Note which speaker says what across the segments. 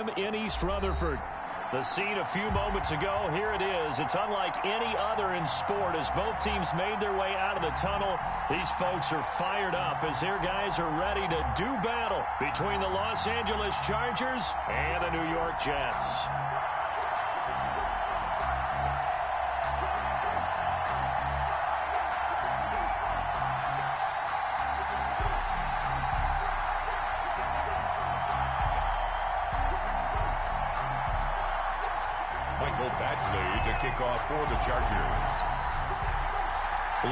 Speaker 1: Stadium in East Rutherford. The scene a few moments ago, here it is. It's unlike any other in sport as both teams made their way out of the tunnel. These folks are fired up as their guys are ready to do battle between the Los Angeles Chargers and the New York Jets.
Speaker 2: To kick off for the Chargers.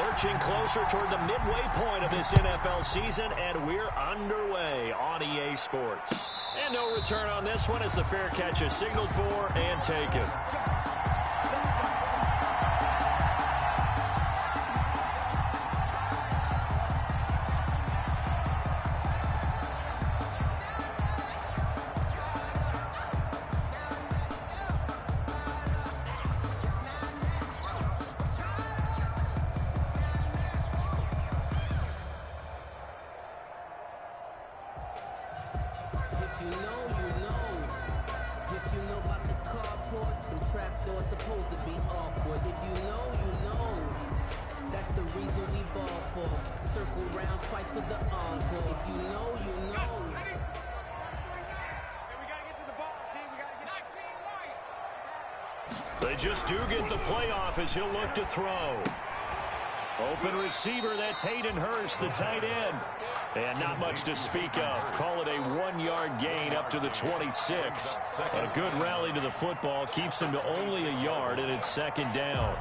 Speaker 1: Lurching closer toward the midway point of this NFL season, and we're underway on EA Sports. And no return on this one as the fair catch is signaled for and taken. They just do get the playoff as he'll look to throw. Open receiver, that's Hayden Hurst, the tight end. And not much to speak of. Call it a 1-yard gain up to the 26. A good rally to the football keeps him to only a yard, and it's second down.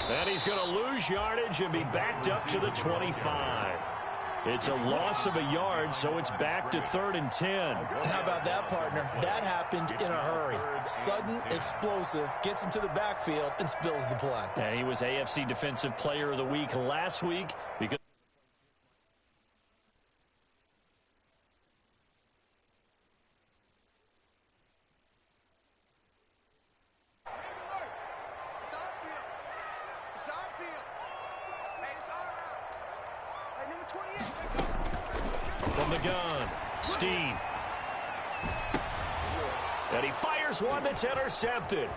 Speaker 1: And he's going to lose yardage and be backed up to the 25. It's a loss of a yard, so it's back to 3rd and 10.
Speaker 3: How about that, partner? That happened in a hurry. Sudden, explosive, gets into the backfield, and spills the play.
Speaker 1: And he was AFC Defensive Player of the Week last week because from the gun, Steen. And he fires one that's intercepted.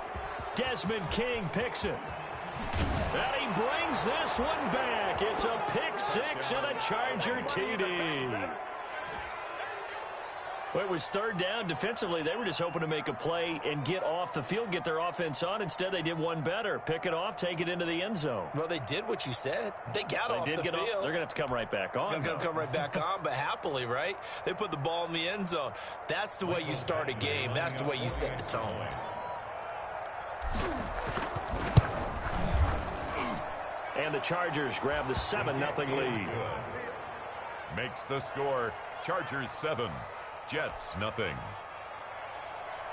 Speaker 1: Desmond King picks it. And he brings this one back. It's a pick six and a Charger TD. Well, it was 3rd down. Defensively, they were just hoping to make a play and get off the field, get their offense on. Instead, they did one better. Pick it off, take it into the end zone.
Speaker 3: Well, they did what you said. They got off the field.
Speaker 1: They're going to have to come right back on.
Speaker 3: They're going to come right back on, but happily, right? They put the ball in the end zone. That's the way you start a game. That's the way you set the tone.
Speaker 1: And the Chargers grab the 7-0 lead.
Speaker 2: Makes the score Chargers 7. Jets, nothing.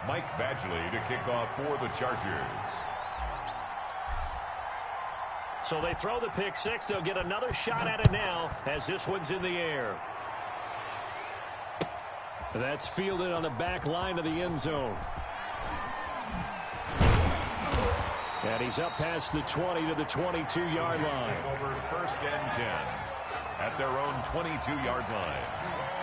Speaker 2: Mike Badgley to kick off for the Chargers.
Speaker 1: So they throw the pick six. They'll get another shot at it now as this one's in the air. That's fielded on the back line of the end zone. And he's up past the 20 to the 22-yard line.
Speaker 2: Over 1st and 10 at their own 22-yard line.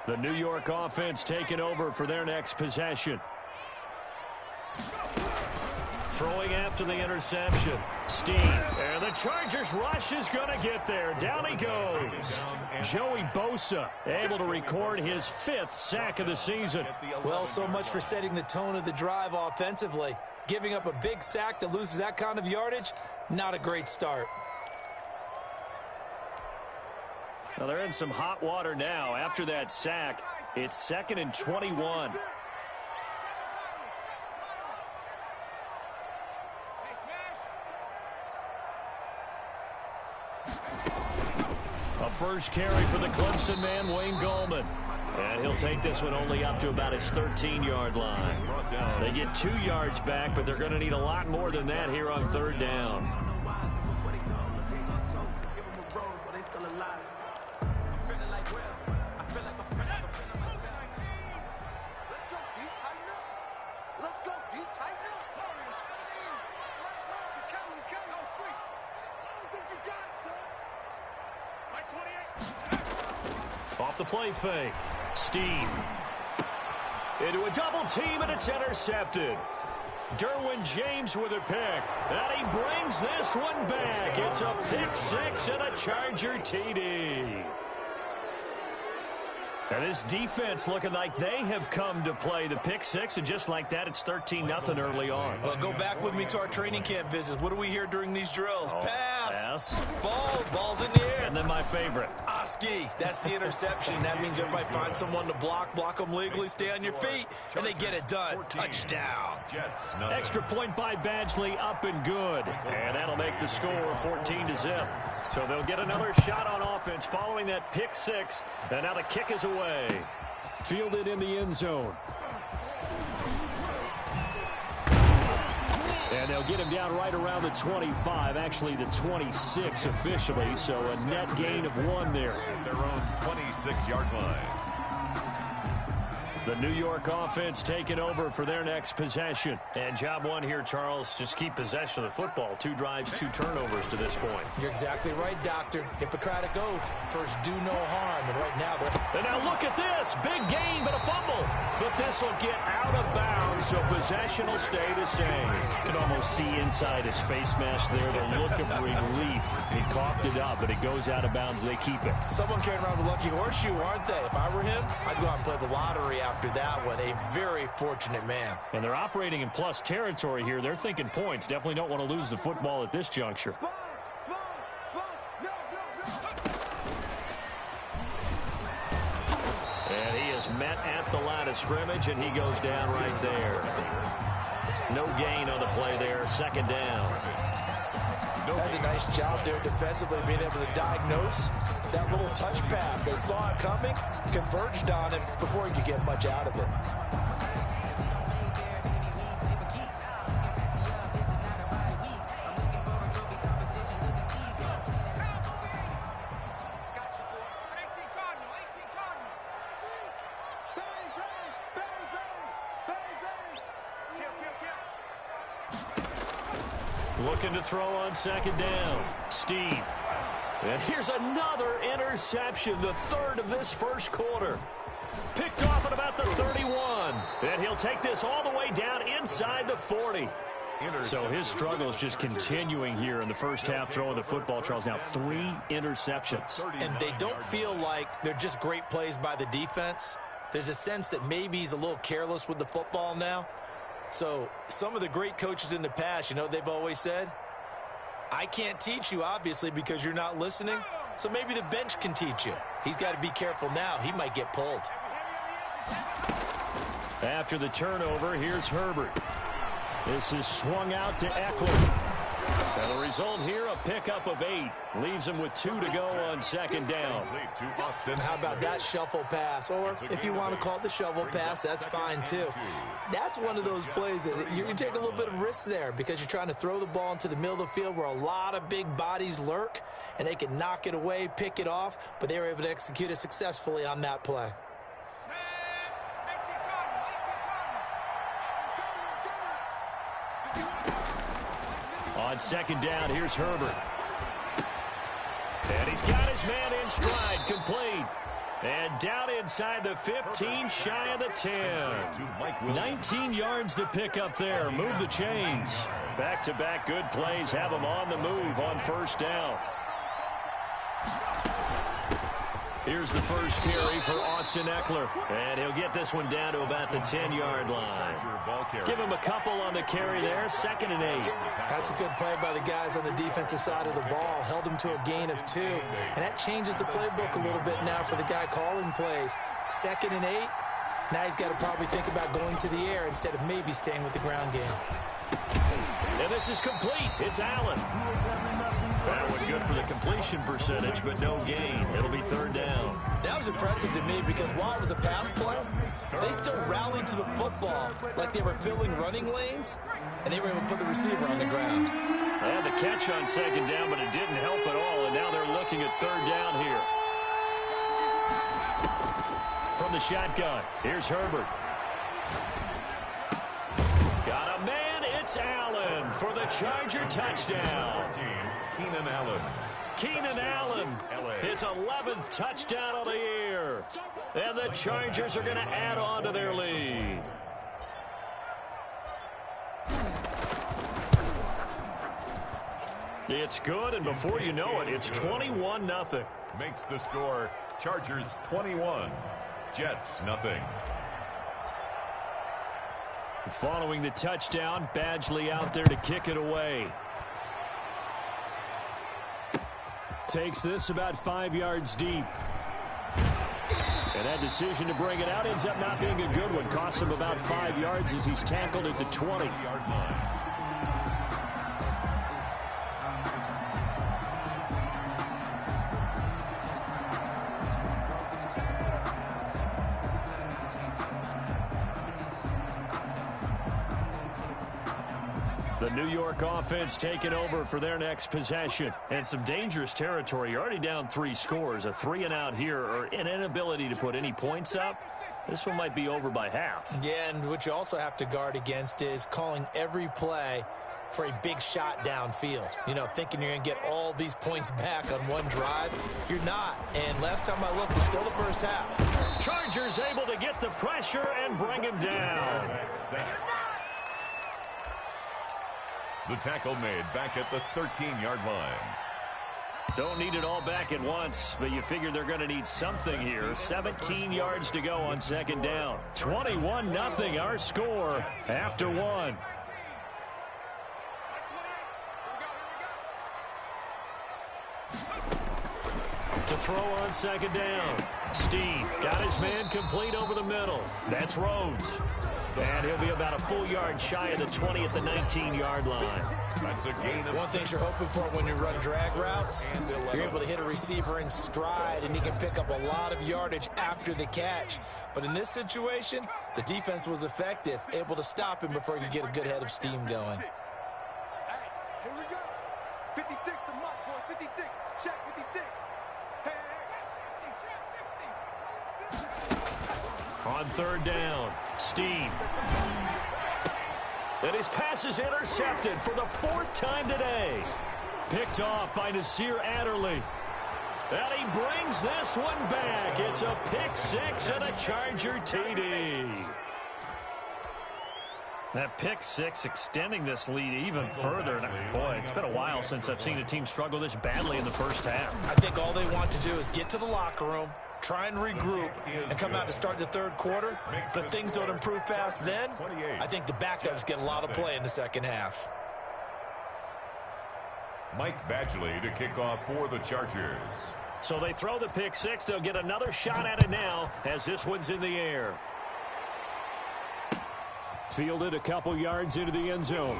Speaker 1: The New York offense taking over for their next possession. Throwing after the interception. Steve. And the Chargers rush is going to get there. Down he goes. Joey Bosa able to record his 5th sack of the season.
Speaker 3: Well, so much for setting the tone of the drive offensively. Giving up a big sack that loses that kind of yardage, not a great start.
Speaker 1: Well, they're in some hot water now. After that sack, it's 2nd and 21. A first carry for the Clemson man, Wayne Gallman. And he'll take this one only up to about his 13-yard line. They get 2 yards back, but they're going to need a lot more than that here on 3rd down. Off the play fake. Steve. Into a double team, and it's intercepted. Derwin James with a pick. And he brings this one back. It's a pick 6 and a Charger TD. And this defense looking like they have come to play. The pick 6, and just like that, it's 13-0 early on.
Speaker 3: Well, go back with me to our training camp visits. What do we hear during these drills? Pass. Ball's in the air.
Speaker 1: And then my favorite.
Speaker 3: Oski. That's the interception. That means everybody finds someone to block them legally, stay on your feet, and they get it done. Touchdown.
Speaker 1: Extra point by Badgley, up and good. And that'll make the score 14-0. So they'll get another shot on offense following that pick 6. And now the kick is away. Fielded in the end zone. And they'll get him down right around the 25, actually the 26 officially, so a net gain of 1 there.
Speaker 2: Their own 26-yard line.
Speaker 1: The New York offense taking over for their next possession. And job 1 here, Charles, just keep possession of the football. 2 drives, 2 turnovers to this point.
Speaker 3: You're exactly right, Doctor. Hippocratic oath. First, do no harm. And right now,
Speaker 1: and now look at this. Big gain, but a fumble. But this will get out of bounds, so possession will stay the same. You can almost see inside his face mask there the look of relief. He coughed it up, but it goes out of bounds. They keep it.
Speaker 3: Someone carrying around the lucky horseshoe, aren't they? If I were him, I'd go out and play the lottery after that one. A very fortunate man.
Speaker 1: And they're operating in plus territory here. They're thinking points. Definitely don't want to lose the football at this juncture. And he is met at the line of scrimmage, and he goes down right there. No gain on the play there. 2nd down.
Speaker 3: That's a nice job there defensively, being able to diagnose that little touch pass. They saw it coming, converged on it before he could get much out of it.
Speaker 1: Looking to throw on 2nd down. Steve. And here's another interception, the 3rd of this first quarter. Picked off at about the 31. And he'll take this all the way down inside the 40. So his struggle is just continuing here in the first half, throwing the football, Charles. Now 3 interceptions.
Speaker 3: And they don't feel like they're just great plays by the defense. There's a sense that maybe he's a little careless with the football now. So some of the great coaches in the past, you know, they've always said, I can't teach you, obviously, because you're not listening. So maybe the bench can teach you. He's got to be careful now. He might get pulled.
Speaker 1: After the turnover, here's Herbert. This is swung out to Eckler. And the result here, a pickup of 8. Leaves him with 2 to go on 2nd down.
Speaker 3: How about that shuffle pass? Or if you want to call it the shovel pass, that's fine too. That's one of those plays that you take a little bit of risk there because you're trying to throw the ball into the middle of the field where a lot of big bodies lurk, and they can knock it away, pick it off, but they were able to execute it successfully on that play.
Speaker 1: On 2nd down, here's Herbert. And he's got his man in stride, complete. And down inside the 15, shy of the 10. 19 yards to pick up there. Move the chains. Back-to-back good plays have him on the move on first down. Here's the first carry for Austin Ekeler. And he'll get this one down to about the 10-yard line. Give him a couple on the carry there. 2nd and 8.
Speaker 3: That's a good play by the guys on the defensive side of the ball. Held him to a gain of 2. And that changes the playbook a little bit now for the guy calling plays. 2nd and 8. Now he's got to probably think about going to the air instead of maybe staying with the ground game.
Speaker 1: And this is complete. It's Allen. That was good for the completion percentage, but no gain. It'll be 3rd down.
Speaker 3: That was impressive to me because while it was a pass play, they still rallied to the football like they were filling running lanes, and they were able to put the receiver on the ground.
Speaker 1: They had the catch on 2nd down, but it didn't help at all, and now they're looking at 3rd down here. From the shotgun, here's Herbert. Got a man, it's Allen for the Charger touchdown.
Speaker 2: Keenan Allen.
Speaker 1: Keenan Allen, his 11th touchdown of the year. And the Chargers are going to add on to their lead. It's good, and before you know it, it's 21-0.
Speaker 2: Makes the score Chargers 21, Jets nothing.
Speaker 1: Following the touchdown, Badgley out there to kick it away. Takes this about 5 yards deep. And that decision to bring it out ends up not being a good one. Costs him about 5 yards as he's tackled at the 20-yard line. The New York offense taking over for their next possession. And some dangerous territory. You're already down 3 scores. A 3-and-out here, or an inability to put any points up. This one might be over by half.
Speaker 3: Yeah, and what you also have to guard against is calling every play for a big shot downfield. You know, thinking you're going to get all these points back on one drive. You're not. And last time I looked, it's still the first half.
Speaker 1: Chargers able to get the pressure and bring him down.
Speaker 2: The tackle made back at the 13-yard line.
Speaker 1: Don't need it all back at once, but you figure they're going to need something here. 17 yards to go on 2nd down. 21-0 our score after 1. To throw on 2nd down. Steve got his man complete over the middle. That's Rhodes. And he'll be about a full yard shy of the 20 at the 19-yard line.
Speaker 2: That's a gain of
Speaker 3: one thing you're hoping for when you run drag routes, you're able to hit a receiver in stride, and he can pick up a lot of yardage after the catch. But in this situation, the defense was effective, able to stop him before he could get a good head of steam going.
Speaker 4: Hey, here we go. 56 to Mike, boys. 56. Check 56. Hey.
Speaker 1: On 3rd down, Steve. And his pass is intercepted for the 4th time today. Picked off by Nasir Adderley. And he brings this one back. It's a pick 6 and a Charger TD. That pick 6 extending this lead even further. And boy, it's been a while since I've seen a team struggle this badly in the first half.
Speaker 3: I think all they want to do is get to the locker room, try and regroup, and come out to start the 3rd quarter. But if things don't improve fast then, I think the backups get a lot of play in the 2nd half.
Speaker 2: Mike Badgley to kick off for the Chargers.
Speaker 1: So they throw the pick 6. They'll get another shot at it now as this one's in the air. Fielded a couple yards into the end zone.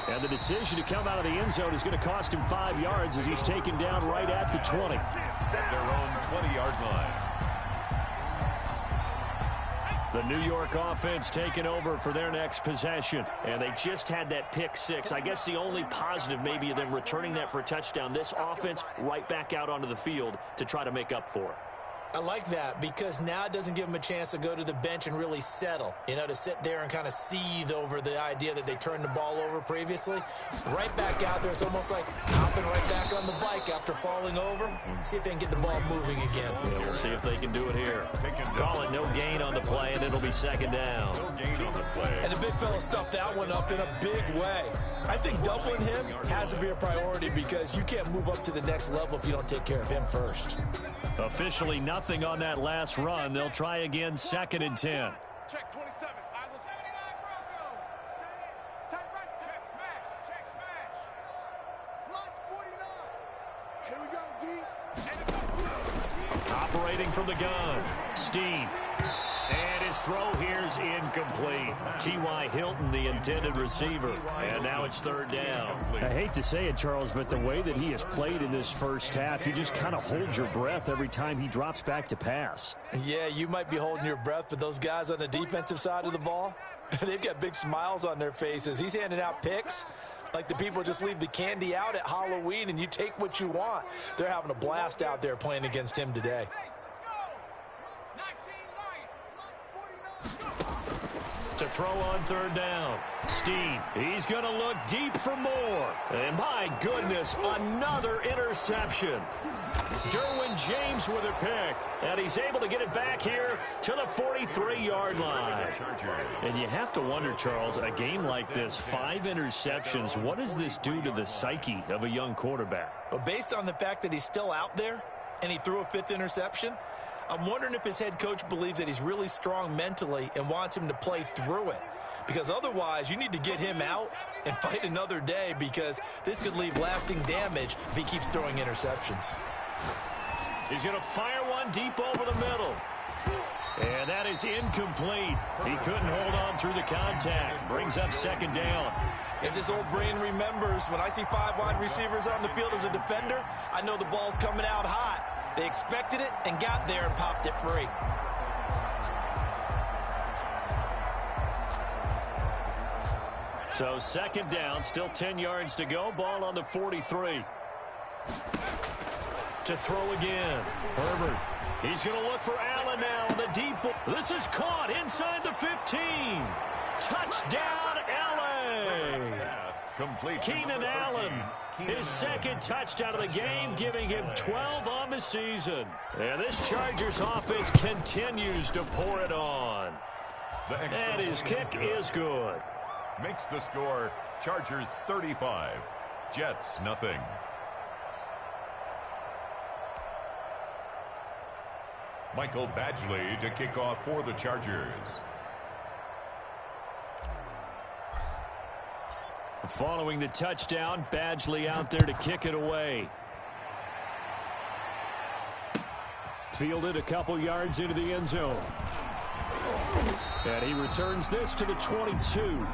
Speaker 1: And the decision to come out of the end zone is going to cost him 5 yards as he's taken down right at the 20.
Speaker 2: At their own 20-yard line.
Speaker 1: The New York offense taking over for their next possession. And they just had that pick 6. I guess the only positive maybe of them returning that for a touchdown. This offense right back out onto the field to try to make up for it.
Speaker 3: I like that because now it doesn't give them a chance to go to the bench and really settle, you know, to sit there and kind of seethe over the idea that they turned the ball over previously. Right back out there, it's almost like hopping right back on the bike after falling over. See if they can get the ball moving again.
Speaker 1: Yeah, we'll see if they can do it here. Call it no gain on the play, and it'll be 2nd down.
Speaker 2: gain on the play.
Speaker 3: And the big fella stuffed that one up in a big way. I think doubling him has to be a priority because you can't move up to the next level if you don't take care of him first.
Speaker 1: Officially nothing on that last run. They'll try again, 2nd and 10.
Speaker 4: Check 27. Eyes on 79 Broncos. Tight right. Check smash. Check smash. Launch 49. Here we go, D.
Speaker 1: Operating from the gun. Steen. And his throw here's incomplete. T.Y. Hilton, the intended receiver. And now it's 3rd down.
Speaker 5: I hate to say it, Charles, but the way that he has played in this first half, you just kind of hold your breath every time he drops back to pass.
Speaker 3: Yeah, you might be holding your breath, but those guys on the defensive side of the ball, they've got big smiles on their faces. He's handing out picks like the people just leave the candy out at Halloween and you take what you want. They're having a blast out there playing against him today.
Speaker 1: To throw on 3rd down. Steen, he's going to look deep for more. And my goodness, another interception. Derwin James with a pick. And he's able to get it back here to the 43-yard line. And you have to wonder, Charles, a game like this, 5 interceptions, what does this do to the psyche of a young quarterback?
Speaker 3: Well, based on the fact that he's still out there and he threw a 5th interception, I'm wondering if his head coach believes that he's really strong mentally and wants him to play through it. Because otherwise, you need to get him out and fight another day because this could leave lasting damage if he keeps throwing interceptions.
Speaker 1: He's going to fire one deep over the middle. And that is incomplete. He couldn't hold on through the contact. Brings up 2nd down.
Speaker 3: As this old brain remembers, when I see 5 wide receivers on the field as a defender, I know the ball's coming out hot. They expected it and got there and popped it free.
Speaker 1: So 2nd down, still 10 yards to go. Ball on the 43. To throw again. Herbert. He's going to look for Allen now on the deep ball. This is caught inside the 15. Touchdown, LA.
Speaker 2: Complete.
Speaker 1: Keenan Allen, his 2nd touchdown of the game, giving him 12 on the season. And this Chargers offense continues to pour it on. And his kick is good.
Speaker 2: Makes the score Chargers 35, Jets nothing. Michael Badgley to kick off for the Chargers.
Speaker 1: Following the touchdown, Badgley out there to kick it away. Fielded a couple yards into the end zone. And he returns this to the 22.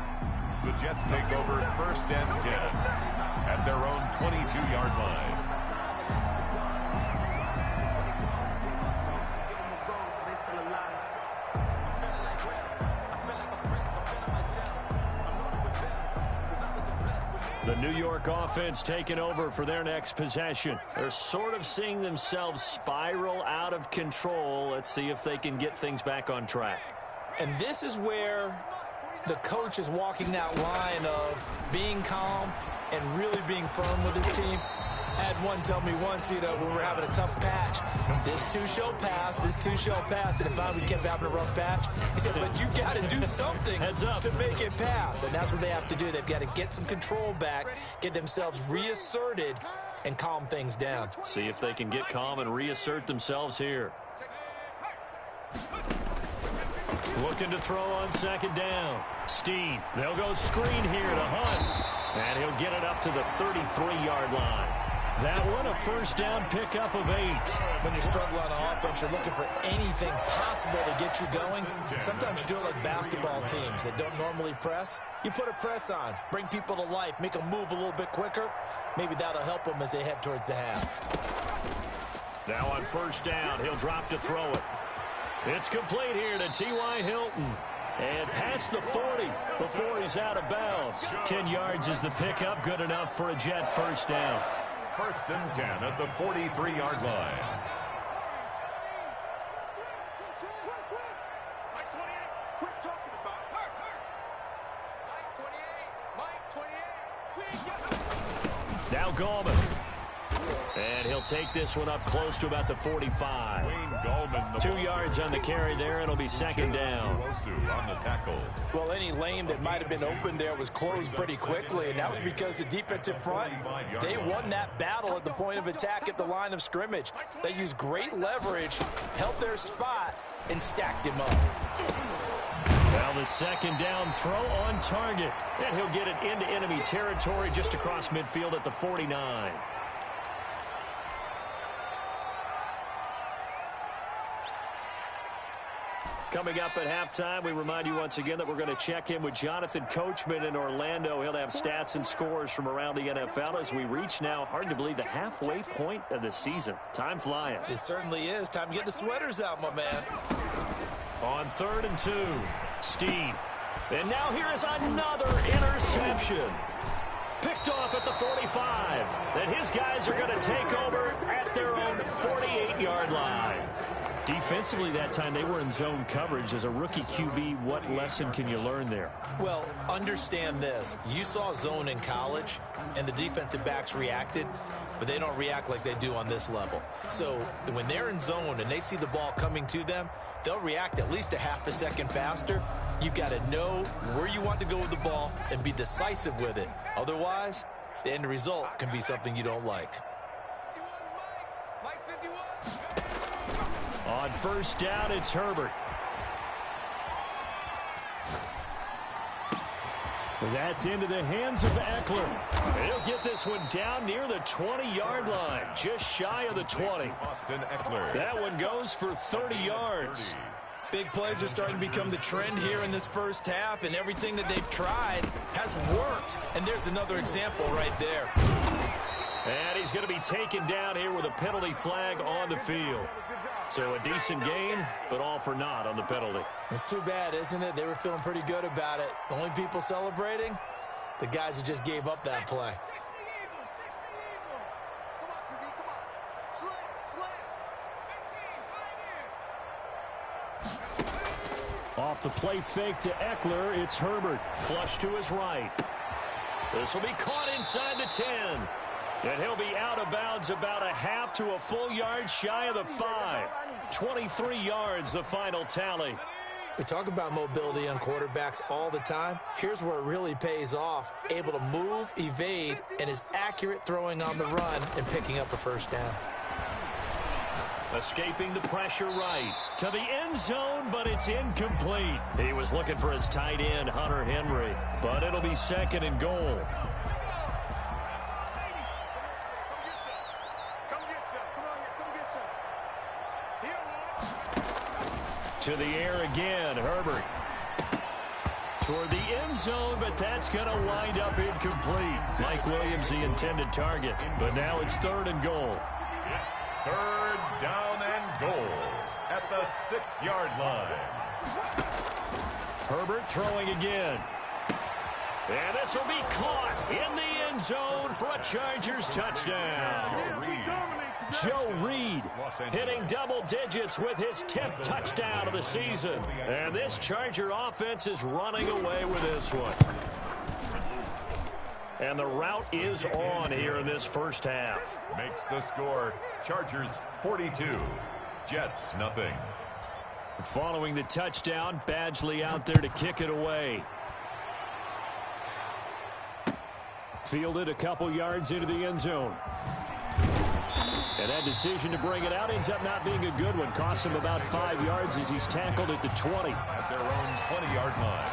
Speaker 2: The Jets take over 1st and 10 at their own 22-yard line.
Speaker 1: The New York offense taking over for their next possession. They're sort of seeing themselves spiral out of control. Let's see if they can get things back on track.
Speaker 3: And this is where the coach is walking that line of being calm and really being firm with his team. I had one tell me once, when we were having a tough patch, this too shall pass, this too shall pass. And if we kept having a rough patch, he said, but you got to do something to make it pass. And that's what they have to do. They've got to get some control back, get themselves reasserted, and calm things down.
Speaker 1: See if they can get calm and reassert themselves here. Looking to throw on 2nd down. Steen, they'll go screen here to Hunt. And he'll get it up to the 33-yard line. That one, a 1st down pickup of 8.
Speaker 3: When you're struggling on offense, you're looking for anything possible to get you going. Sometimes you do it like basketball teams that don't normally press. You put a press on, bring people to life, make them move a little bit quicker. Maybe that'll help them as they head towards the half.
Speaker 1: Now on 1st down, he'll drop to throw it. It's complete here to T.Y. Hilton. And past the 40 before he's out of bounds. 10 yards is the pickup, good enough for a Jet 1st down.
Speaker 2: 1st and 10 at the 43-yard line.
Speaker 4: Mike 28, quit talking about Mike 28, Mike 28.
Speaker 1: Now Gallman. And he'll take this one up close to about the 45.
Speaker 2: Wayne Gallman,
Speaker 1: 2 yards on the carry there. It'll be second down.
Speaker 2: on the tackle.
Speaker 3: Well, any lane that might have been open there was closed pretty quickly, and that was because the defensive front, they won that battle at the point of attack at the line of scrimmage. They used great leverage, held their spot, and stacked him up.
Speaker 1: Well, the second down throw on target. And he'll get it into enemy territory just across midfield at the 49. Coming up at halftime, we remind you once again that we're going to check in with Jonathan Coachman in Orlando. He'll have stats and scores from around the NFL as we reach now, hard to believe, the halfway point of the season. Time flying.
Speaker 3: It certainly is. Time to get the sweaters out, my man.
Speaker 1: On 3rd and 2, Steve. And now here is another interception. Picked off at the 45. Then his guys are going to take over at their own 48-yard line. Defensively that time, they were in zone coverage. As a rookie QB, what lesson can you learn there?
Speaker 3: Well, understand this. You saw zone in college, and the defensive backs reacted, but they don't react like they do on this level. So when they're in zone and they see the ball coming to them, they'll react at least a half a second faster. You've got to know where you want to go with the ball and be decisive with it. Otherwise, the end result can be something you don't like.
Speaker 1: On 1st down, it's Herbert. That's into the hands of Eckler. He'll get this one down near the 20-yard line, just shy of the 20.
Speaker 2: Austin Eckler.
Speaker 1: That one goes for 30 yards.
Speaker 3: Big plays are starting to become the trend here in this first half, and everything that they've tried has worked. And there's another example right there.
Speaker 1: And he's going to be taken down here with a penalty flag on the field. So a decent gain, but all for naught on the penalty.
Speaker 3: It's too bad, isn't it? They were feeling pretty good about it. The only people celebrating, the guys who just gave up that play.
Speaker 4: Come on, QB, come on. Slam.
Speaker 1: Off the play fake to Eckler, it's Herbert. Flush to his right. This will be caught inside the 10. And he'll be out of bounds about a half to a full yard shy of the 5. 23 yards, the final tally.
Speaker 3: We talk about mobility on quarterbacks all the time. Here's where it really pays off. Able to move, evade, and is accurate throwing on the run and picking up a first down.
Speaker 1: Escaping the pressure right to the end zone, but it's incomplete. He was looking for his tight end, Hunter Henry, but it'll be 2nd and goal. To the air again, Herbert. Toward the end zone, but that's going to wind up incomplete. Mike Williams, the intended target, but now it's 3rd and goal.
Speaker 2: It's 3rd down and goal at the 6-yard line.
Speaker 1: Herbert throwing again. And this will be caught in the end zone for a Chargers touchdown. Joe Reed hitting double digits with his 10th touchdown of the season. And this Charger offense is running away with this one. And the route is on here in this first half.
Speaker 2: Makes the score Chargers 42, Jets nothing.
Speaker 1: Following the touchdown, Badgley out there to kick it away. Fielded a couple yards into the end zone. And that decision to bring it out ends up not being a good one. Cost him about 5 yards as he's tackled at the 20.
Speaker 2: At their own 20-yard line.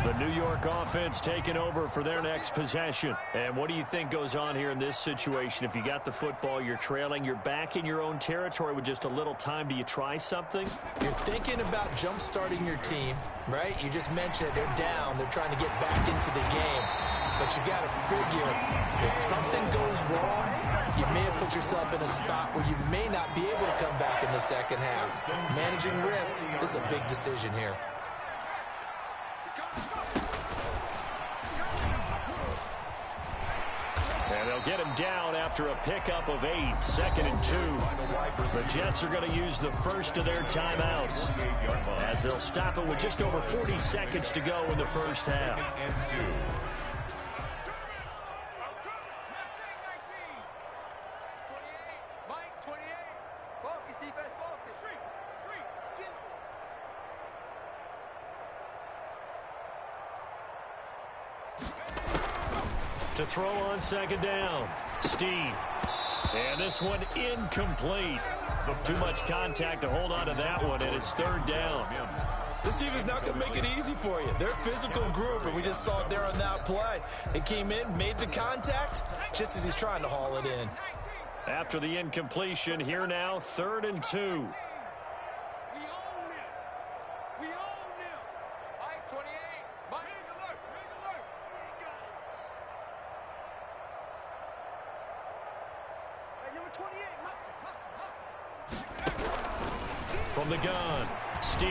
Speaker 1: The New York offense taking over for their next possession. And what do you think goes on here in this situation? If you got the football, you're trailing, you're back in your own territory with just a little time. Do you try something?
Speaker 3: You're thinking about jump-starting your team, right? You just mentioned it. They're down. They're trying to get back into the game. But you got to figure, if something goes wrong, you may have put yourself in a spot where you may not be able to come back in the second half. Managing risk, this is a big decision here.
Speaker 1: And they'll They'll get him down after a pickup of 8, 2nd and 2. The Jets are going to use the first of their timeouts as they'll stop it with just over 40 seconds to go in the first half. To throw on 2nd down, Steve. And this one incomplete. Too much contact to hold on to that one, and it's 3rd down.
Speaker 3: This defense is not going to make it easy for you. They're a physical group, and we just saw it there on that play. They came in, made the contact, just as he's trying to haul it in.
Speaker 1: After the incompletion, here now, 3rd and 2. From the gun, Steve.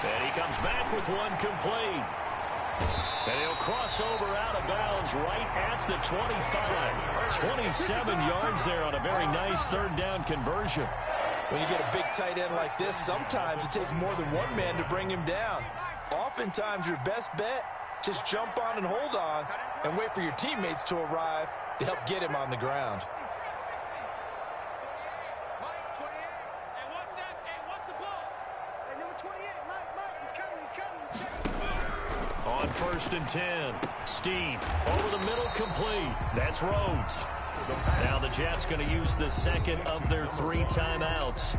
Speaker 1: And he comes back with one complete. And he'll cross over out of bounds right at the 25. 27 yards there on a very nice 3rd down conversion.
Speaker 3: When you get a big tight end like this, sometimes it takes more than one man to bring him down. Oftentimes, your best bet, just jump on and hold on and wait for your teammates to arrive to help get him on the ground.
Speaker 1: On 1st and 10, Steve over the middle, complete. That's Rhodes. Now the Jets going to use the 2nd of their 3 timeouts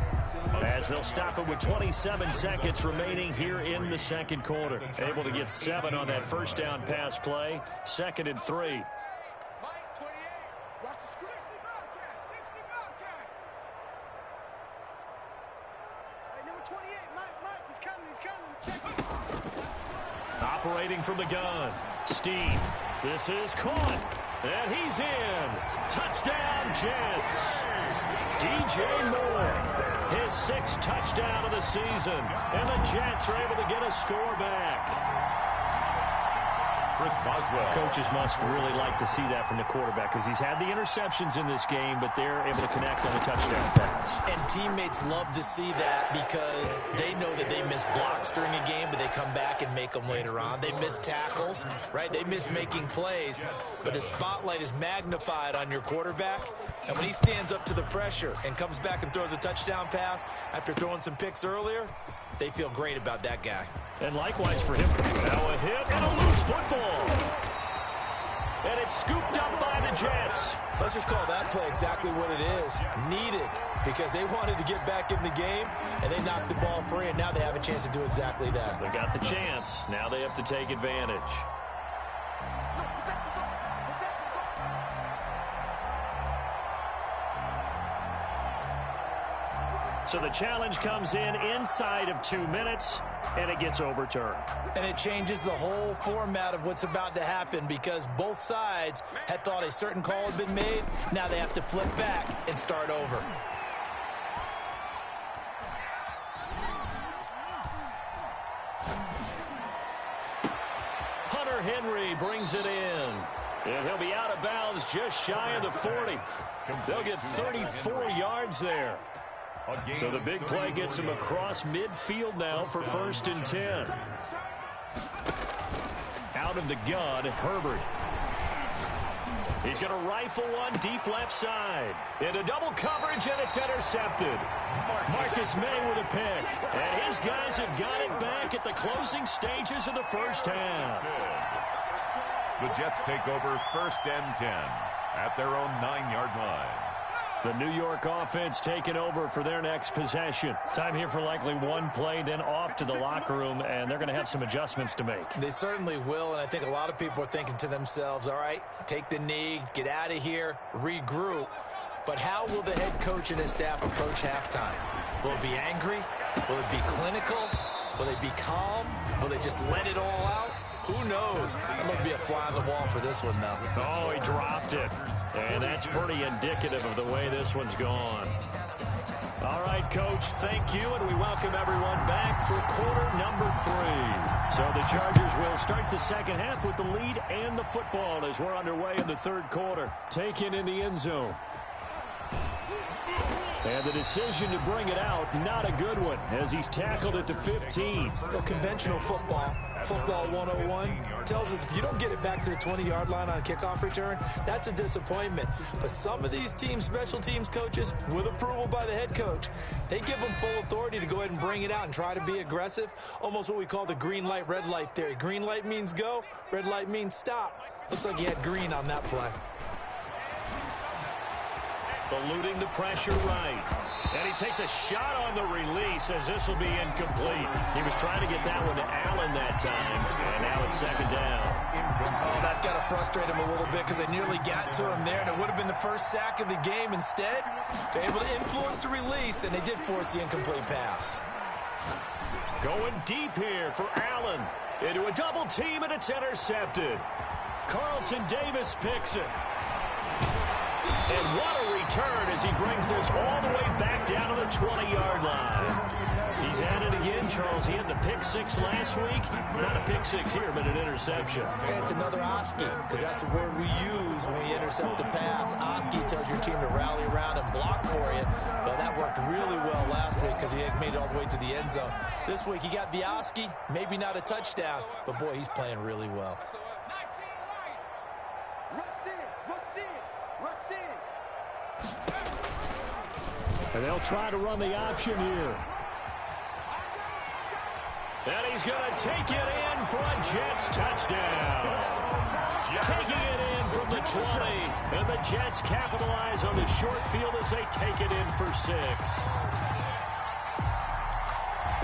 Speaker 1: as they'll stop it with 27 seconds remaining here in the 2nd quarter. Able to get 7 on that 1st down pass play. 2nd and 3. Operating from the gun, Steve. This is caught, and he's in. Touchdown, Jets. DJ Moore, his 6th touchdown of the season, and the Jets are able to get a score back.
Speaker 2: Chris Boswell.
Speaker 5: Coaches must really like to see that from the quarterback because he's had the interceptions in this game, but they're able to connect on the touchdown pass.
Speaker 3: And teammates love to see that because they know that they miss blocks during a game, but they come back and make them later on. They miss tackles, right? They miss making plays, but the spotlight is magnified on your quarterback. And when he stands up to the pressure and comes back and throws a touchdown pass after throwing some picks earlier, they feel great about that guy.
Speaker 1: And likewise for him. Now a hit and a loose football. And it's scooped up by the Jets.
Speaker 3: Let's just call that play exactly what it is. Needed, because they wanted to get back in the game, and they knocked the ball free, and now they have a chance to do exactly that.
Speaker 1: They got the chance. Now they have to take advantage. So the challenge comes in inside of 2 minutes, and it gets overturned.
Speaker 3: And it changes the whole format of what's about to happen because both sides had thought a certain call had been made. Now they have to flip back and start over.
Speaker 1: Hunter Henry brings it in. And he'll be out of bounds just shy of the 40. They'll get 34 yards there. So the big play gets him across midfield now for 1st and 10. Out of the gun, Herbert. He's going to rifle one deep left side. Into double coverage, and it's intercepted. Marcus May with a pick. And his guys have got it back at the closing stages of the first half.
Speaker 2: The Jets take over 1st and 10 at their own 9-yard line.
Speaker 1: The New York offense taking over for their next possession. Time here for likely one play, then off to the locker room, and they're going to have some adjustments to make.
Speaker 3: They certainly will, and I think a lot of people are thinking to themselves, all right, take the knee, get out of here, regroup. But how will the head coach and his staff approach halftime? Will it be angry? Will it be clinical? Will they be calm? Will they just let it all out? Who knows? I'm going to be a fly on the wall for this one, though.
Speaker 1: Oh, he dropped it. And that's pretty indicative of the way this one's gone. All All right, Coach, thank you, and we welcome everyone back for quarter number 3. So the Chargers will start the second half with the lead and the football as we're underway in the third quarter. Taken in the end zone. And the decision to bring it out, not a good one, as he's tackled at the 15.
Speaker 3: Well, conventional football 101, tells us if you don't get it back to the 20-yard line on a kickoff return, that's a disappointment. But some of these teams, special teams coaches, with approval by the head coach, they give them full authority to go ahead and bring it out and try to be aggressive, almost what we call the green light, red light theory. Green light means go, red light means stop. Looks like he had green on that play.
Speaker 1: Eluding the pressure right. And he takes a shot on the release as this will be incomplete. He was trying to get that one to Allen that time. And now it's second down.
Speaker 3: Oh, that's got to frustrate him a little bit because they nearly got to him there, and it would have been the first sack of the game. Instead, they're able to influence the release, and they did force the incomplete pass.
Speaker 1: Going deep here for Allen. Into a double team, and it's intercepted. Carlton Davis picks it. And what a return as he brings this all the way back down to the 20-yard line. He's at it again, Charles. He had the pick 6 last week. Not a pick 6 here, but an interception.
Speaker 3: Yeah, it's another Oski, because that's the word we use when we intercept a pass. Oski tells your team to rally around and block for you. But that worked really well last week because he made it all the way to the end zone. This week he got the Oski, maybe not a touchdown, but boy, he's playing really well.
Speaker 5: And they'll try to run the option here.
Speaker 1: And he's going to take it in for a Jets touchdown. Taking it in from the 20. And the Jets capitalize on the short field as they take it in for 6.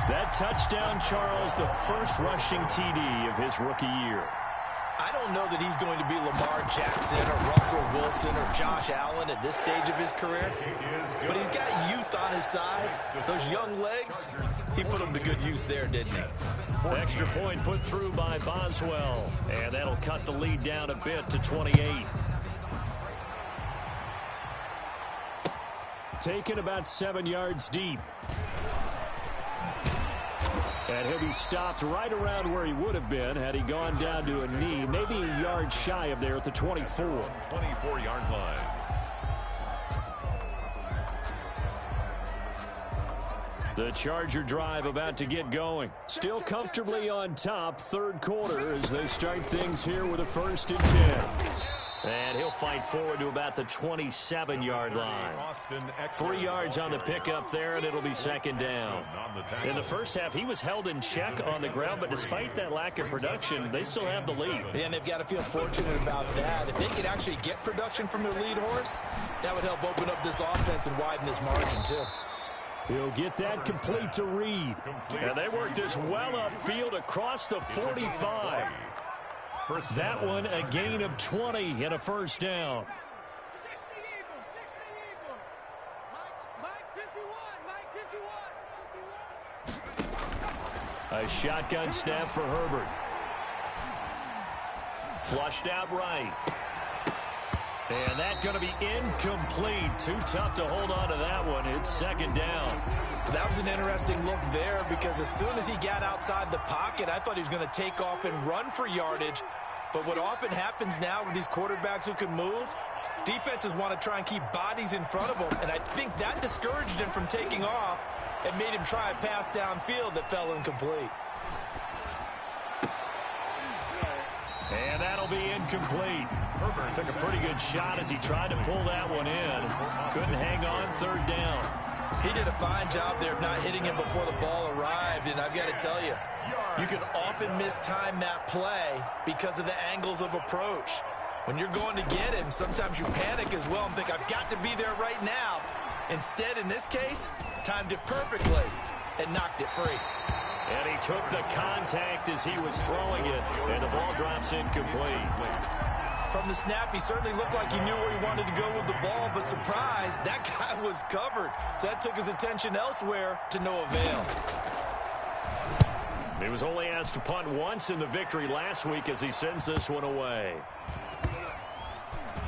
Speaker 1: That touchdown, Charles, the first rushing TD of his rookie year.
Speaker 3: I don't know that he's going to be Lamar Jackson or Russell Wilson or Josh Allen at this stage of his career, but he's got youth on his side. Those young legs, he put them to good use there, didn't he?
Speaker 1: Extra point put through by Boswell, and that'll cut the lead down a bit to 28. Taken about 7 yards deep. And he'll be stopped right around where he would have been had he gone down to a knee, maybe a yard shy of there at the 24.
Speaker 2: 24-yard line.
Speaker 1: The Charger drive about to get going. Still comfortably on top, third quarter as they start things here with a 1st and 10. And he'll fight forward to about the 27-yard line. 3 yards on the pickup there, and it'll be second down. In the first half, he was held in check on the ground, but despite that lack of production, they still have the lead.
Speaker 3: Yeah, and they've got to feel fortunate about that. If they could actually get production from their lead horse, that would help open up this offense and widen this margin, too.
Speaker 5: He'll get that complete to Reed.
Speaker 1: And they work this well upfield across the 45. That one, a gain of 20 and a first down. A shotgun snap for Herbert. Flushed out right. And that's going to be incomplete. Too tough to hold on to that one. It's second down.
Speaker 3: That was an interesting look there because as soon as he got outside the pocket, I thought he was going to take off and run for yardage. But what often happens now with these quarterbacks who can move, defenses want to try and keep bodies in front of them. And I think that discouraged him from taking off and made him try a pass downfield that fell incomplete.
Speaker 1: And that'll be incomplete. Herbert took a pretty good shot as he tried to pull that one in. Couldn't hang on, third down.
Speaker 3: He did a fine job there of not hitting him before the ball arrived. And I've got to tell you, you can often mistime that play because of the angles of approach. When you're going to get him, sometimes you panic as well and think, I've got to be there right now. Instead, in this case, timed it perfectly and knocked it free.
Speaker 1: And he took the contact as he was throwing it, and the ball drops incomplete.
Speaker 3: From the snap, he certainly looked like he knew where he wanted to go with the ball, but surprise, that guy was covered. So that took his attention elsewhere to no avail.
Speaker 1: He was only asked to punt once in the victory last week as he sends this one away.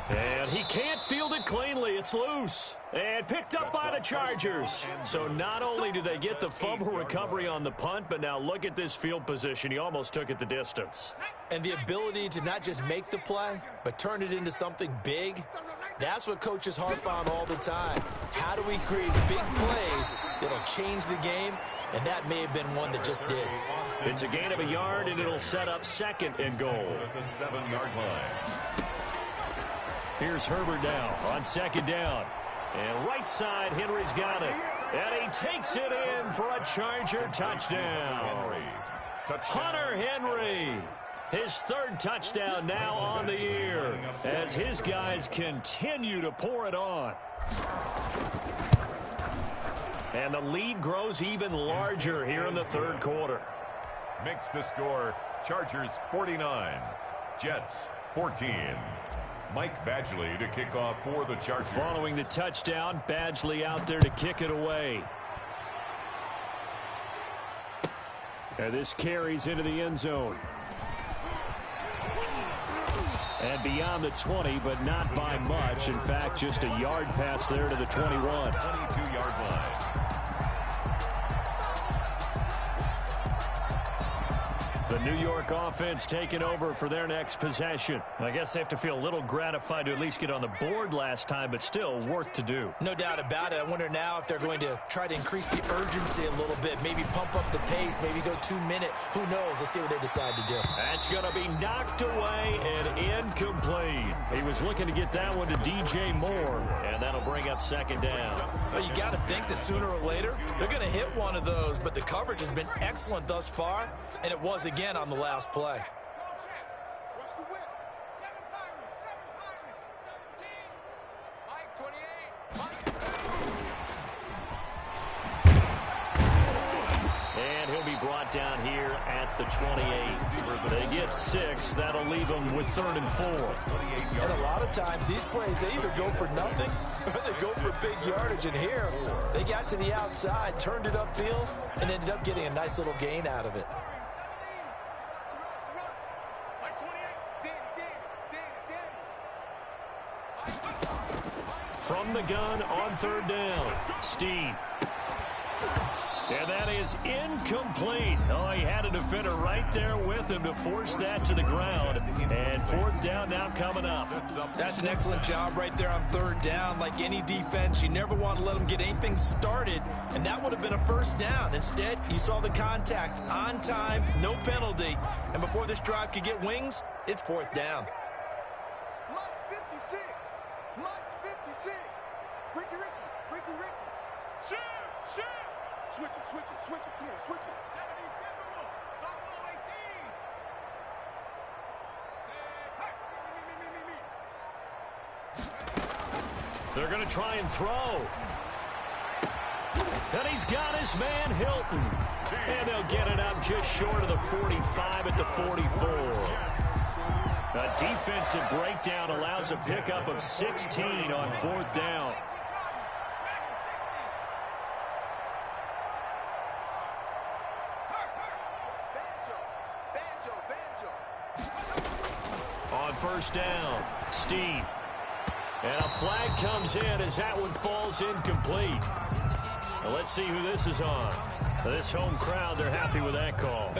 Speaker 1: And he can't field it cleanly. It's loose. And picked up by the Chargers. So not only do they get the fumble recovery on the punt, but now look at this field position. He almost took it the distance.
Speaker 3: And the ability to not just make the play, but turn it into something big, that's what coaches harp on all the time. How do we create big plays that'll change the game? And that may have been one that just did.
Speaker 1: It's a gain of a yard, and it'll set up 2nd and goal.
Speaker 2: At the 7-yard line.
Speaker 1: Here's Herbert now on 2nd down. And right side, Henry's got it. And he takes it in for a Charger touchdown. Hunter Henry. His 3rd touchdown now on the year as his guys continue to pour it on. And the lead grows even larger here in the 3rd quarter.
Speaker 2: Makes the score Chargers 49, Jets 14. Mike Badgley to kick off for the Chargers.
Speaker 1: Following the touchdown, Badgley out there to kick it away. And this carries into the end zone. And beyond the 20, but not by much. In fact, just a yard pass there to the 21.
Speaker 2: 22-yard line.
Speaker 1: The New York offense taking over for their next possession. I guess they have to feel a little gratified to at least get on the board last time, but still work to do.
Speaker 3: No doubt about it. I wonder now if they're going to try to increase the urgency a little bit, maybe pump up the pace, maybe go 2-minute. Who knows? Let's see what they decide to do.
Speaker 1: That's going to be knocked away and incomplete. He was looking to get that one to DJ Moore, and that'll bring up 2nd down.
Speaker 3: Well, you got to think that sooner or later they're going to hit one of those, but the coverage has been excellent thus far, and it was again on the last play.
Speaker 1: And he'll be brought down here at the 28. They get 6. That'll leave them with 3rd and 4.
Speaker 3: And a lot of times these plays, they either go for nothing or they go for big yardage. And here, they got to the outside, turned it upfield, and ended up getting a nice little gain out of it.
Speaker 1: From the gun on 3rd down, Steen. And that is incomplete. Oh, he had a defender right there with him to force that to the ground. And 4th down now coming up.
Speaker 3: That's an excellent job right there on 3rd down. Like any defense, you never want to let them get anything started. And that would have been a 1st down. Instead, you saw the contact on time, no penalty. And before this drive could get wings, it's 4th down.
Speaker 4: Switch it, come on, switch it. 70 Timberwolves, Buffalo 18.
Speaker 1: They're going to try and throw. And he's got his man Hilton. And they'll get it up just short of the 45 at the 44. A defensive breakdown allows a pickup of 16 on 4th down. On 1st down, Steen. And a flag comes in as that one falls incomplete. Now let's see who this is on. This home crowd, they're happy with that call.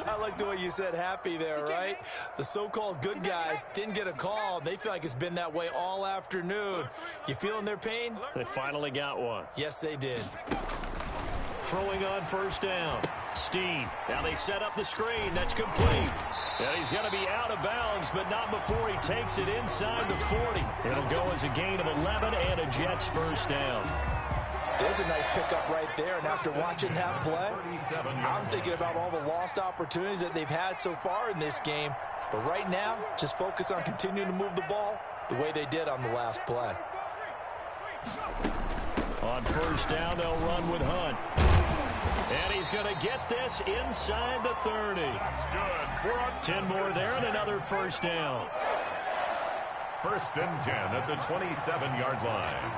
Speaker 3: I like the way you said happy there, right? The so-called good guys didn't get a call. They feel like it's been that way all afternoon. You feeling their pain?
Speaker 1: They finally got one.
Speaker 3: Yes, they did.
Speaker 1: Throwing on 1st down, Steen. Now they set up the screen. That's complete. And he's going to be out of bounds, but not before he takes it inside the 40. It'll go as a gain of 11 and a Jets 1st down.
Speaker 3: There's a nice pickup right there, and after watching that play, I'm thinking about all the lost opportunities that they've had so far in this game. But right now, just focus on continuing to move the ball the way they did on the last play.
Speaker 1: On 1st down, they'll run with Hunt. And he's going to get this inside the 30.
Speaker 2: That's good.
Speaker 1: 10 more there and another 1st down.
Speaker 2: 1st and 10 at the 27-yard line.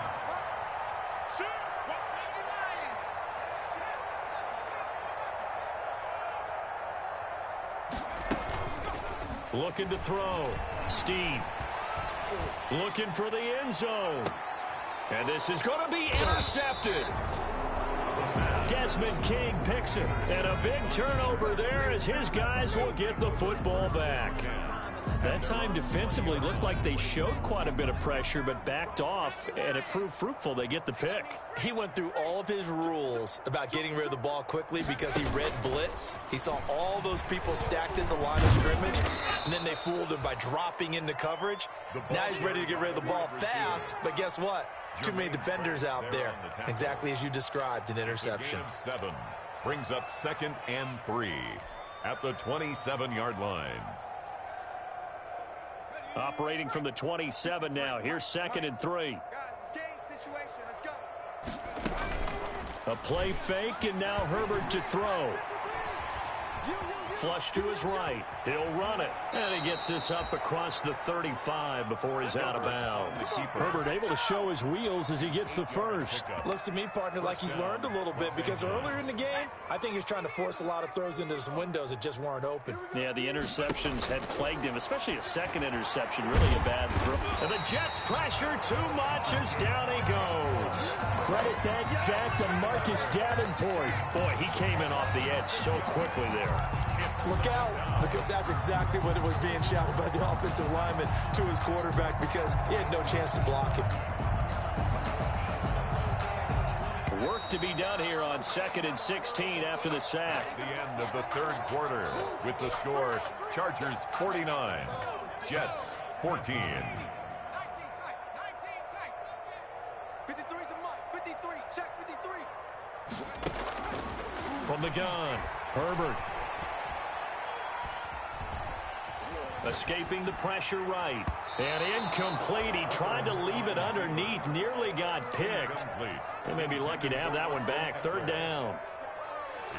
Speaker 1: Looking to throw. Steen. Looking for the end zone. And this is going to be intercepted. Desmond King picks it. And a big turnover there as his guys will get the football back. That time defensively looked like they showed quite a bit of pressure but backed off, and it proved fruitful. They get the pick.
Speaker 3: He went through all of his rules about getting rid of the ball quickly because he read blitz. He saw all those people stacked in the line of scrimmage, and then they fooled him by dropping into coverage. Now he's ready to get rid of the ball fast, but guess what? Too many defenders out there. Exactly as you described, an interception.
Speaker 2: 7 brings up 2nd and 3 at the 27-yard line.
Speaker 5: Operating from the 27 now. Here's 2nd and 3.
Speaker 4: Guys, it's game situation. Let's go.
Speaker 5: A play fake, and now Herbert to throw. Flush to his right. He'll run it. And he gets this up across the 35 before he's out of bounds. Herbert able to show his wheels as he gets the first.
Speaker 3: Looks to me, partner, like he's learned a little bit because earlier in the game, I think he was trying to force a lot of throws into some windows that just weren't open.
Speaker 5: Yeah, the interceptions had plagued him, especially a second interception. Really a bad throw. And the Jets pressure too much as down he goes. Credit that sack to Marcus Davenport. Boy, he came in off the edge so quickly there.
Speaker 3: Look out, because that's exactly what it was being shouted by the offensive lineman to his quarterback because he had no chance to block it.
Speaker 5: Work to be done here on 2nd and 16 after the sack.
Speaker 2: The end of the 3rd quarter with the score Chargers 49, Jets 14.
Speaker 4: 19 tight. 19 tight. 53 is the mark. 53. Check 53.
Speaker 5: From the gun, Herbert. Escaping the pressure right. And incomplete. He tried to leave it underneath. Nearly got picked. They may be lucky to have that one back. 3rd down.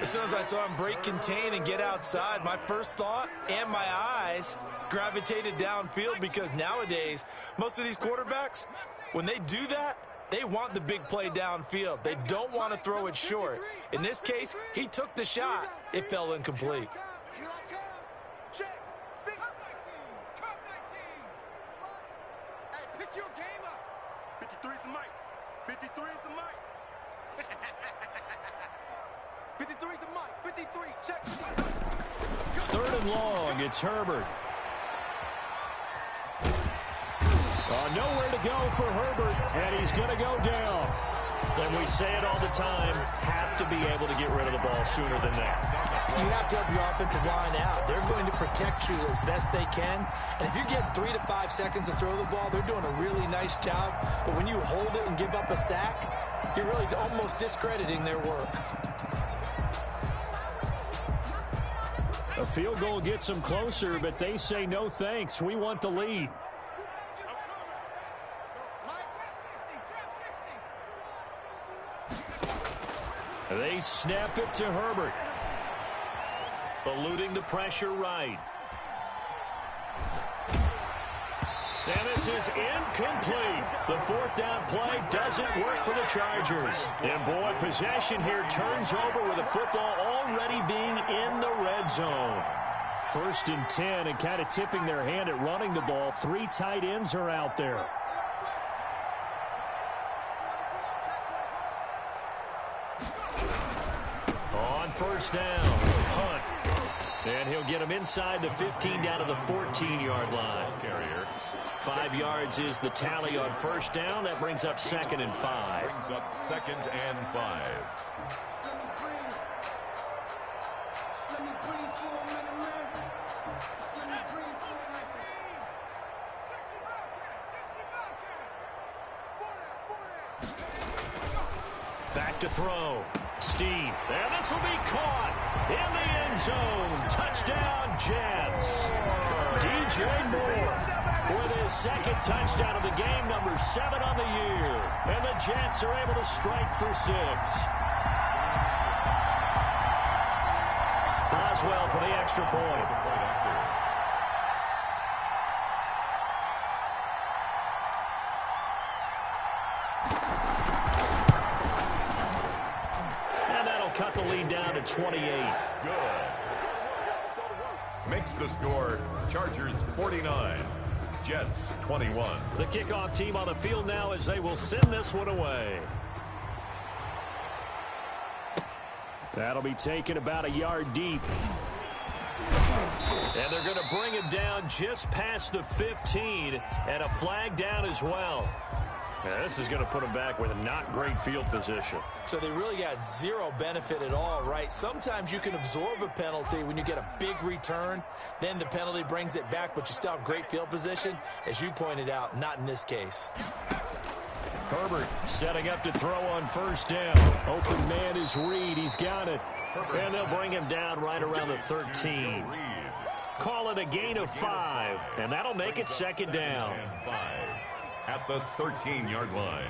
Speaker 3: As soon as I saw him break contain and get outside, my first thought and my eyes gravitated downfield because nowadays, most of these quarterbacks, when they do that, they want the big play downfield. They don't want to throw it short. In this case, he took the shot. It fell incomplete.
Speaker 4: Pick your game up. 53 is the mic. 53 is the mic. 53 is the mic. 53. Check.
Speaker 5: 3rd and long. It's Herbert. Nowhere to go for Herbert, and he's going to go down. And we say it all the time, have to be able to get rid of the ball sooner than that.
Speaker 3: You have to help your offensive line out. They're going to protect you as best they can. And if you're getting 3 to 5 seconds to throw the ball, they're doing a really nice job. But when you hold it and give up a sack, you're really almost discrediting their work.
Speaker 5: A field goal gets them closer, but they say no thanks. We want the lead. They snap it to Herbert. Eluding the pressure right. And this is incomplete. The 4th down play doesn't work for the Chargers. And boy, possession here turns over with the football already being in the red zone. 1st and 10 and kind of tipping their hand at running the ball. 3 tight ends are out there. On 1st down, Hunt. And he'll get him inside the 15 down to the 14-yard line. 5 yards is the tally on 1st down. That brings up 2nd and 5.
Speaker 2: Brings up 2nd and 5.
Speaker 1: Back to throw. Steve. And this will be caught in the end zone. Touchdown, Jets. DJ Moore with his 2nd touchdown of the game, number 7 on the year. And the Jets are able to strike for 6. Boswell for the extra point. Cut the lead down to 28.
Speaker 2: Good. Makes the score Chargers 49, Jets 21.
Speaker 1: The kickoff team on the field now as they will send this one away. That'll be taken about a yard deep. And they're going to bring him down just past the 15, and a flag down as well. Yeah, this is going to put him back with a not great field position.
Speaker 3: So they really got zero benefit at all, right? Sometimes you can absorb a penalty when you get a big return. Then the penalty brings it back, but you still have great field position. As you pointed out, not in this case.
Speaker 1: Herbert setting up to throw on first down. Open man is Reed. He's got it. And they'll bring him down right around the 13. Call it a gain of 5, and that'll make it second down.
Speaker 2: 5 at the 13-yard line.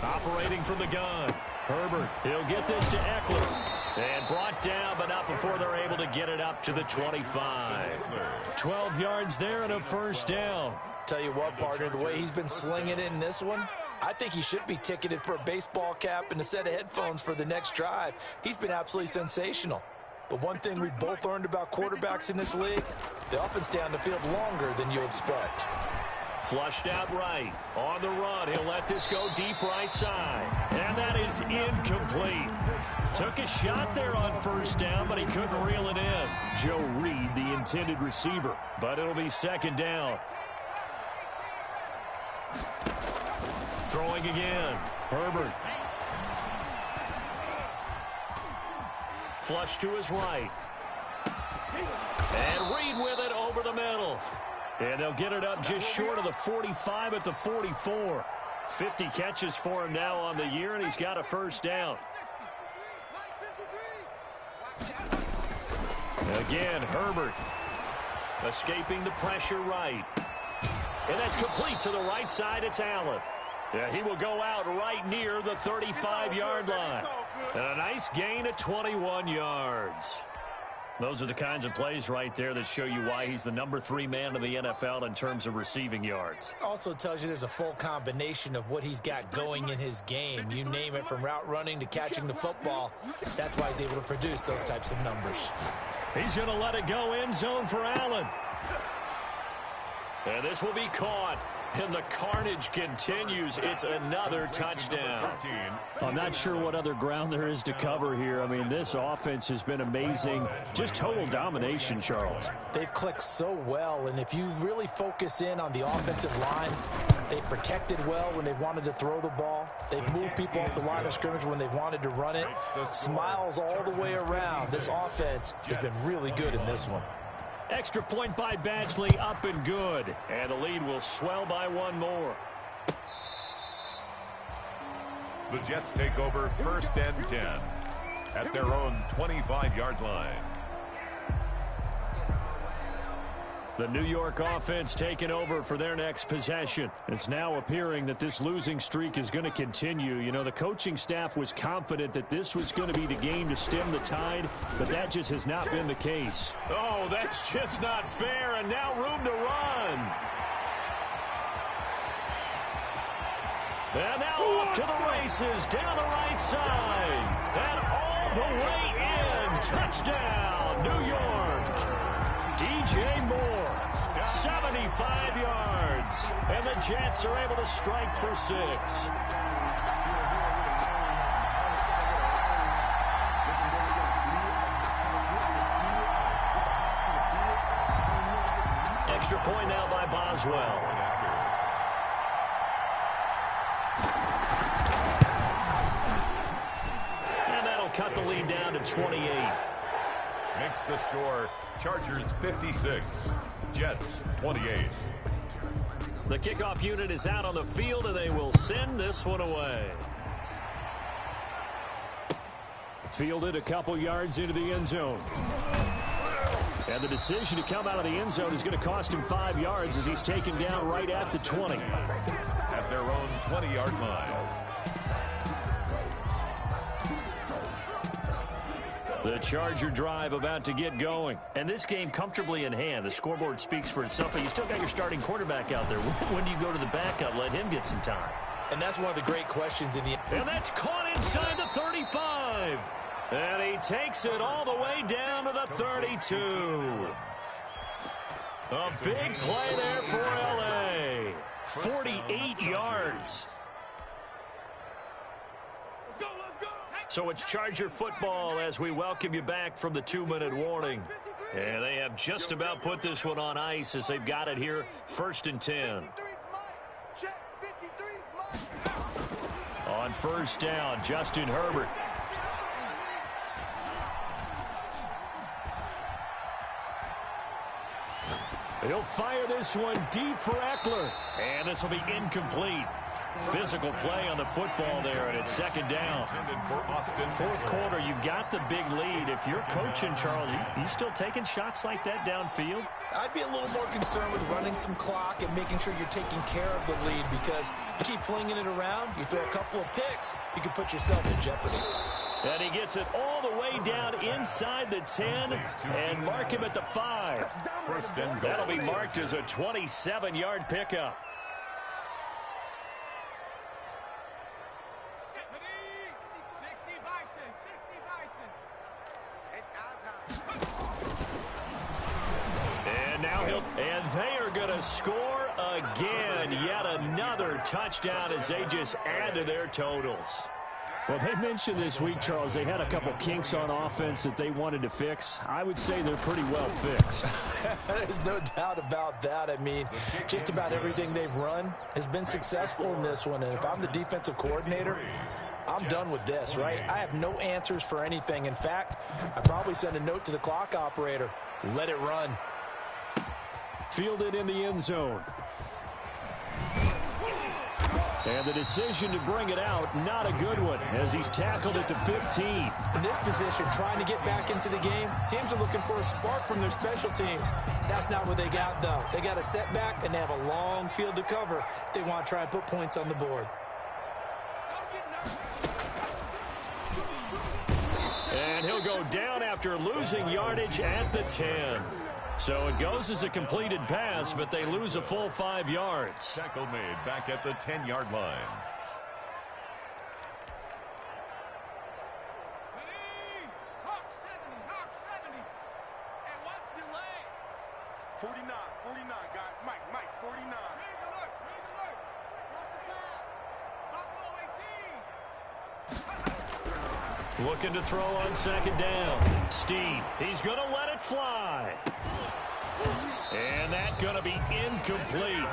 Speaker 1: Operating from the gun. Herbert, he'll get this to Eckler. And brought down, but not before they're able to get it up to the 25. 12 yards there and a first down.
Speaker 3: Tell you what, partner, the way he's been slinging it in this one, I think he should be ticketed for a baseball cap and a set of headphones for the next drive. He's been absolutely sensational. But one thing we've both learned about quarterbacks in this league, they often stay on the field longer than you expect.
Speaker 1: Flushed out right. On the run, he'll let this go deep right side. And that is incomplete. Took a shot there on first down, but he couldn't reel it in. Joe Reed, the intended receiver. But it'll be second down. Throwing again. Herbert. Flush to his right. And Reed with it over the middle. And they'll get it up just short of the 45 at the 44. 50 catches for him now on the year, and he's got a first down. Again, Herbert escaping the pressure right. And that's complete to the right side. It's Allen. Yeah, he will go out right near the 35-yard line. And a nice gain of 21 yards. Those are the kinds of plays right there that show you why he's the number 3 man in the NFL in terms of receiving yards.
Speaker 3: Also tells you there's a full combination of what he's got going in his game. You name it, from route running to catching the football. That's why he's able to produce those types of numbers.
Speaker 1: He's going to let it go end zone for Allen. And this will be caught. And the carnage continues. It's another touchdown. I'm not sure what other ground there is to cover here. I mean, this offense has been amazing. Just total domination, Charles.
Speaker 3: They've clicked so well, and if you really focus in on the offensive line, they've protected well when they've wanted to throw the ball. They've moved people off the line of scrimmage when they've wanted to run it. Smiles all the way around. This offense has been really good in this one.
Speaker 1: Extra point by Badgley, up and good. And the lead will swell by one more.
Speaker 2: The Jets take over first and 10 at their own 25-yard line.
Speaker 1: The New York offense taking over for their next possession. It's now appearing that this losing streak is going to continue. You know, the coaching staff was confident that this was going to be the game to stem the tide, but that just has not been the case. Oh, that's just not fair, and now room to run. And now off to the races, down the right side, and all the way in. Touchdown, New York. DJ Moore. 75 yards, and the Jets are able to strike for 6. Extra point now by Boswell. And that'll cut the lead down to 28.
Speaker 2: Makes the score Chargers 56. Jets 28.
Speaker 1: The kickoff unit is out on the field, and they will send this one away. Fielded a couple yards into the end zone. And the decision to come out of the end zone is going to cost him 5 yards as he's taken down right at the 20.
Speaker 2: At their own 20-yard line.
Speaker 1: The Charger drive about to get going. And this game comfortably in hand. The scoreboard speaks for itself, but you still got your starting quarterback out there. When do you go to the backup? Let him get some time.
Speaker 3: And that's one of the great questions in the...
Speaker 1: And that's caught inside the 35. And he takes it all the way down to the 32. A big play there for L.A. 48 yards. So it's Charger football as we welcome you back from the 2-minute warning. And they have just about put this one on ice as they've got it here, 1st and 10. On 1st down, Justin Herbert. He'll fire this one deep for Eckler. And this will be incomplete. Physical play on the football there, and it's 2nd down. 4th quarter, you've got the big lead. If you're coaching, Charles, you still taking shots like that downfield?
Speaker 3: I'd be a little more concerned with running some clock and making sure you're taking care of the lead, because you keep flinging it around, you throw a couple of picks, you can put yourself in jeopardy.
Speaker 1: And he gets it all the way down inside the 10 and mark him at the 5. That'll be marked as a 27-yard pickup. And they are going to score again. Yet another touchdown as they just add to their totals.
Speaker 5: Well, they mentioned this week, Charles, they had a couple kinks on offense that they wanted to fix. I would say they're pretty well fixed.
Speaker 3: There's no doubt about that. I mean, just about everything they've run has been successful in this one. And if I'm the defensive coordinator, I'm done with this, right? I have no answers for anything. In fact, I probably send a note to the clock operator. Let it run.
Speaker 5: Fielded in the end zone. And the decision to bring it out, not a good one, as he's tackled at the 15.
Speaker 3: In this position, trying to get back into the game, teams are looking for a spark from their special teams. That's not what they got, though. They got a setback, and they have a long field to cover if they want to try and put points on the board.
Speaker 1: And he'll go down after losing yardage at the 10. So it goes as a completed pass, but they lose a full 5 yards.
Speaker 2: Tackle made back at the 10-yard line.
Speaker 4: Hawk 70. And watch delay. 49, guys. Mike, 49. Rig alert. Watch the pass. Buffalo 18.
Speaker 1: Looking to throw on 2nd down. Steve, he's going to let it fly. And that's going to be incomplete.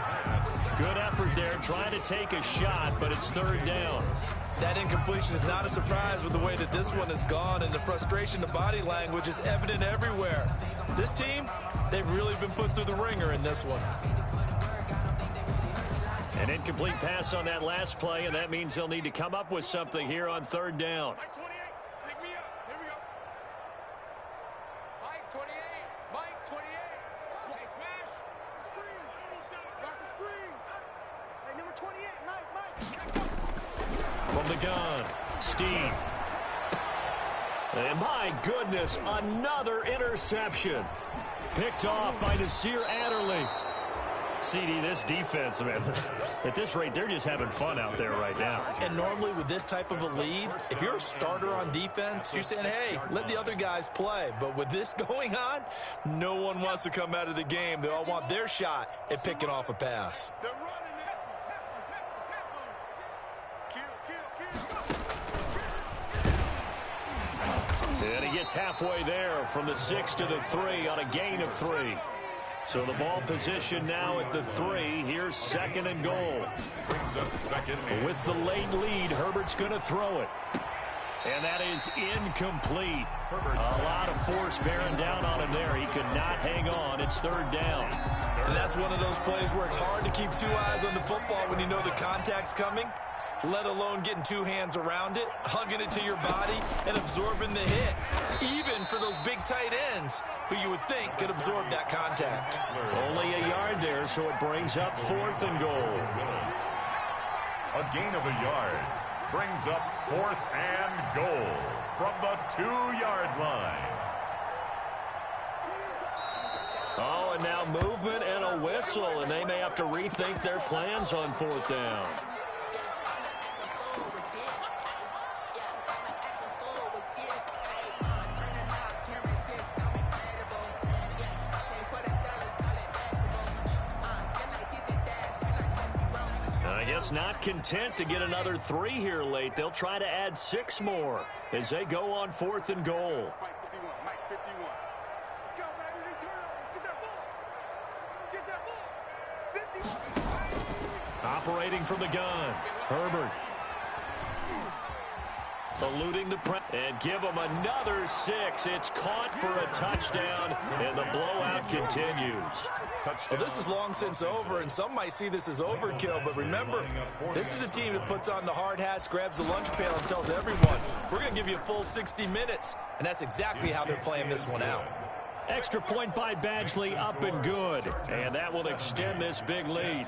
Speaker 1: Good effort there trying to take a shot, but it's 3rd down.
Speaker 3: That incompletion is not a surprise with the way that this one has gone, and the frustration of body language is evident everywhere. This team, they've really been put through the ringer in this one.
Speaker 1: An incomplete pass on that last play, and that means they'll need to come up with something here on 3rd down.
Speaker 4: Mike 28, pick me up. Here we go. Mike 28. Hey, smash. Screen. Watch the screen. Hey, number 28. Mike.
Speaker 1: From the gun, Steve. And my goodness, another interception. Picked off by Nasir Adderley. CD, this defense, man, at this rate, they're just having fun out there right now.
Speaker 3: And normally with this type of a lead, if you're a starter on defense, you're saying, hey, let the other guys play. But with this going on, no one wants to come out of the game. They all want their shot at picking off a pass.
Speaker 4: They're running it. Kill.
Speaker 1: And he gets halfway there from the 6 to the 3 on a gain of 3. So the ball position now at the 3. Here's 2nd and goal.
Speaker 2: Brings up 2nd.
Speaker 1: With the late lead, Herbert's going to throw it. And that is incomplete. A lot of force bearing down on him there. He could not hang on. It's 3rd down.
Speaker 3: And that's one of those plays where it's hard to keep 2 eyes on the football when you know the contact's coming, let alone getting 2 hands around it, hugging it to your body, and absorbing the hit. Even for those big tight ends who you would think could absorb that contact.
Speaker 1: Only a yard there, so it brings up 4th and goal.
Speaker 2: A gain of a yard brings up 4th and goal from the 2-yard line.
Speaker 1: Oh, and now movement and a whistle, and they may have to rethink their plans on 4th down. guess not content to get another 3 here late. They'll try to add 6 more as they go on 4th and goal.
Speaker 4: Mike 51, Mike 51. Let's go, baby. They turn over. Let's get that ball. Let's get that ball. 51.
Speaker 1: Operating from the gun, Herbert. Eluding the press and give them another 6. It's caught for a touchdown, and the blowout continues.
Speaker 3: Well, this is long since over, and some might see this as overkill, but remember, this is a team that puts on the hard hats, grabs the lunch pail, and tells everyone, we're going to give you a full 60 minutes, and that's exactly how they're playing this one out.
Speaker 1: Extra point by Badgley, up and good. And that will extend this big lead.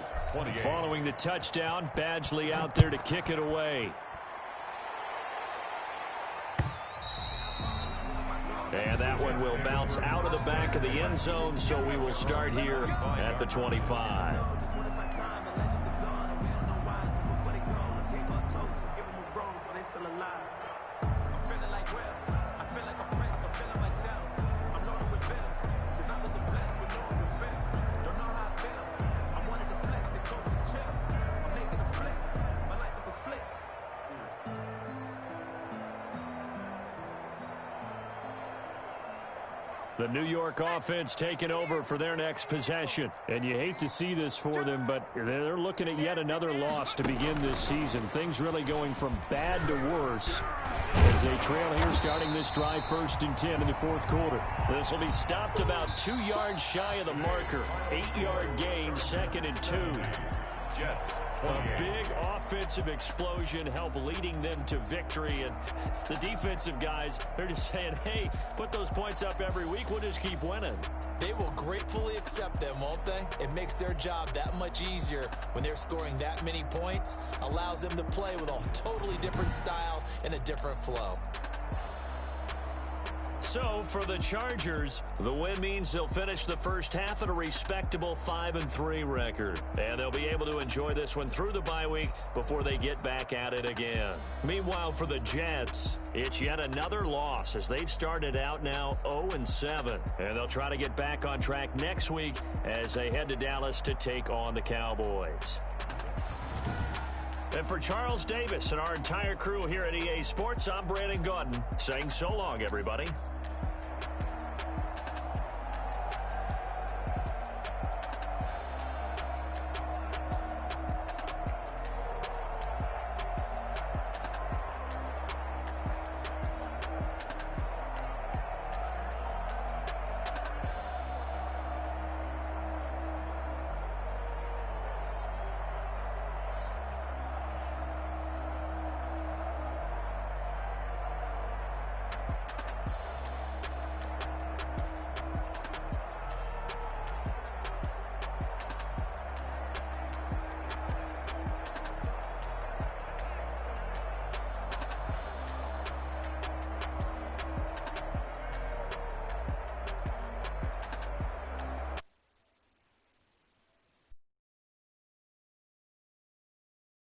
Speaker 1: Following the touchdown, Badgley out there to kick it away. And that one will bounce out of the back of the end zone, so we will start here at the 25. The New York offense taking over for their next possession.
Speaker 5: And you hate to see this for them, but they're looking at yet another loss to begin this season. Things really going from bad to worse as they trail here starting this drive 1st and 10 in the 4th quarter.
Speaker 1: This will be stopped about 2 yards shy of the marker. 8-yard gain, 2nd and 2.
Speaker 2: Jets,
Speaker 1: A big offensive explosion helped leading them to victory. And the defensive guys, they're just saying, hey, put those points up every week. We'll just keep winning.
Speaker 3: They will gratefully accept them, won't they? It makes their job that much easier when they're scoring that many points. Allows them to play with a totally different style and a different flow.
Speaker 1: So for the Chargers, the win means they'll finish the first half at a respectable 5-3 record. And they'll be able to enjoy this one through the bye week before they get back at it again. Meanwhile, for the Jets, it's yet another loss as they've started out now 0-7. And they'll try to get back on track next week as they head to Dallas to take on the Cowboys. And for Charles Davis and our entire crew here at EA Sports, I'm Brandon Gaudin saying so long, everybody.